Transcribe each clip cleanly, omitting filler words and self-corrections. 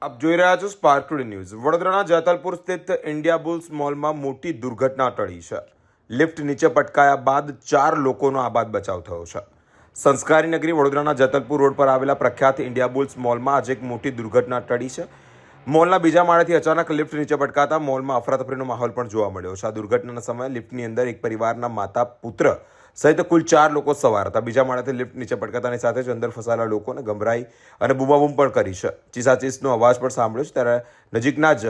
આપ જોઈ રહ્યા છો સ્પાર્ક ટુડે ન્યૂઝ। વડોદરાના જેતલપુર સ્થિત ઇન્ડિયા બુલ્સ મોલમાં મોટી દુર્ઘટના ટળી છે। લિફ્ટ નીચે પટકાયા બાદ 4 લોકોનો આબાદ બચાવ થયો છે। સંસ્કારી નગરી વડોદરાના જેતલપુર રોડ પર આવેલા પ્રખ્યાત ઇન્ડિયા બુલ્સ મોલમાં આજે એક મોટી દુર્ઘટના ટળી છે। મોલના બીજા માળેથી અચાનક લિફ્ટ નીચે પટકાતા મોલમાં અફરાતફરીનો માહોલ પણ જોવા મળ્યો છે। આ દુર્ઘટનાના સમયે લિફ્ટની અંદર એક પરિવારના માતા પુત્ર સહિત કુલ 4 લોકો સવાર હતા। બીજા માળેથી લિફ્ટ નીચે પટકાતાની સાથે જ અંદર ફસાયેલા લોકોને ગભરાઈ અને બૂમાબૂમ પણ કરી છે। ચીસાચીસનો અવાજ પણ સાંભળ્યો છે ત્યારે નજીકના જ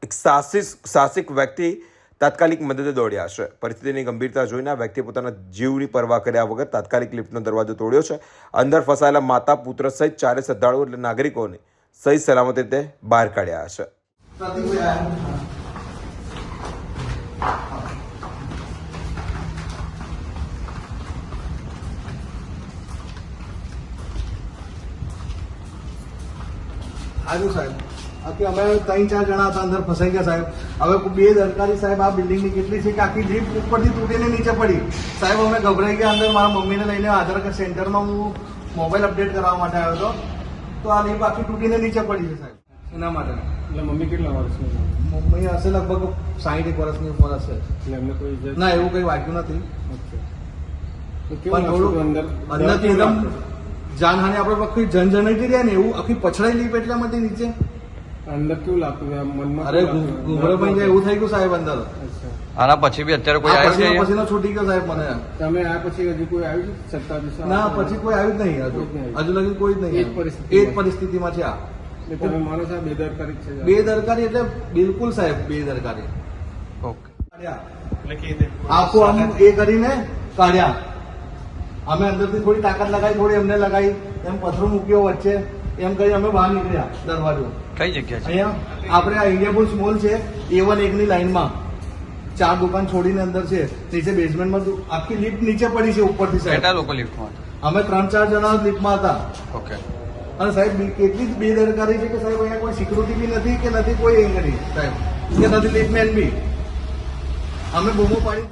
એક સાહસિક વ્યક્તિ તાત્કાલિક મદદે દોડ્યા છે। પરિસ્થિતિની ગંભીરતા જોઈને આ વ્યક્તિએ પોતાના જીવની પરવા કર્યા વગર તાત્કાલિક લિફ્ટનો દરવાજો તોડ્યો છે। અંદર ફસાયેલા માતા પુત્ર સહિત 4 શ્રદ્ધાળુઓ એટલે નાગરિકોને સહી સલામત રીતે બહાર કાઢ્યા છે। આજુ સાહેબ આખી અમે 3-4 જણા હતા અંદર ફસાઈ ગયા સાહેબ। હવે 2 દરકારી સાહેબ આ બિલ્ડિંગની કેટલી છે કે આખી લિફ્ટ ઉપરથી તૂટીને નીચે પડી સાહેબ। અમે ગભરાઈ ગયા અંદર મારા મમ્મીને લઈને આધાર કાર્ડ સેન્ટરમાં હું મોબાઈલ અપડેટ કરવા માટે આવ્યો હતો તો આ લિફ્ટ આખી તૂટીને નીચે પડી છે સાહેબ। એના માટે એટલે મમ્મી કેટલા વર્ષની છે? મમ્મી હશે લગભગ 60 વર્ષની ઉંમર હશે। એટલે એમને કોઈ ઇજા? ના એવું કંઈ વાગ્યું નથી તો કેવું પણ થોડું અંદરથી એકદમ જાનહાની આપણે આખી જનજનટી રહ્યા ને એવું આખી પછડાઈ લીપ એટલા માટે નીચે અંદર કેવું લાગતું હતું? મનમાં અરે ઘૂઘરો પડી જાય એવું થઈ ગયું સાહેબ અંદર। આના પછી બી અત્યારે કોઈ આવ્યું છે? પછીનો છૂટી ગયો સાહેબ મને। તમે આ પછી હજુ કોઈ આવ્યું છે સત્તાધીશ? ના પછી કોઈ આવ્યું જ નહીં હજુ લગી કોઈ જ નહીં। એ જ પરિસ્થિતિમાં છે આ। એટલે તમે માનો છો આ બેદરકારી છે? બેદરકારી એટલે બિલકુલ સાહેબ બેદરકારી। ઓકે, આખું આમ એ કરીને કાઢ્યા અમે અંદરથી થોડી તાકાત લગાવી થોડી એમને લગાવી એમ પથરો મૂક્યો વચ્ચે એમ કરી અમે બહાર નીકળ્યા દરવાજો। કઈ જગ્યા છે? અહીંયા આપણે આ ઇન્ડિયા બુલ્સ મોલ છે A1 ની લાઈનમાં 4 દુકાન છોડીને અંદર છે નીચે બેઝમેન્ટમાં આખી લિફ્ટ નીચે પડી છે ઉપરથી સાહેબ। કેટલા લોકો લિફ્ટમાં હતા? અમે 3-4 જણા લિફ્ટમાં હતા। ઓકે, અને સાહેબ કેટલી જ બેદરકારી છે કે સાહેબ અહીંયા કોઈ સિક્યુરિટી બી નથી કે નથી કોઈ એ નથી સાહેબ કે નથી લિફ્ટમેન બી। અમે બૂમો પાડી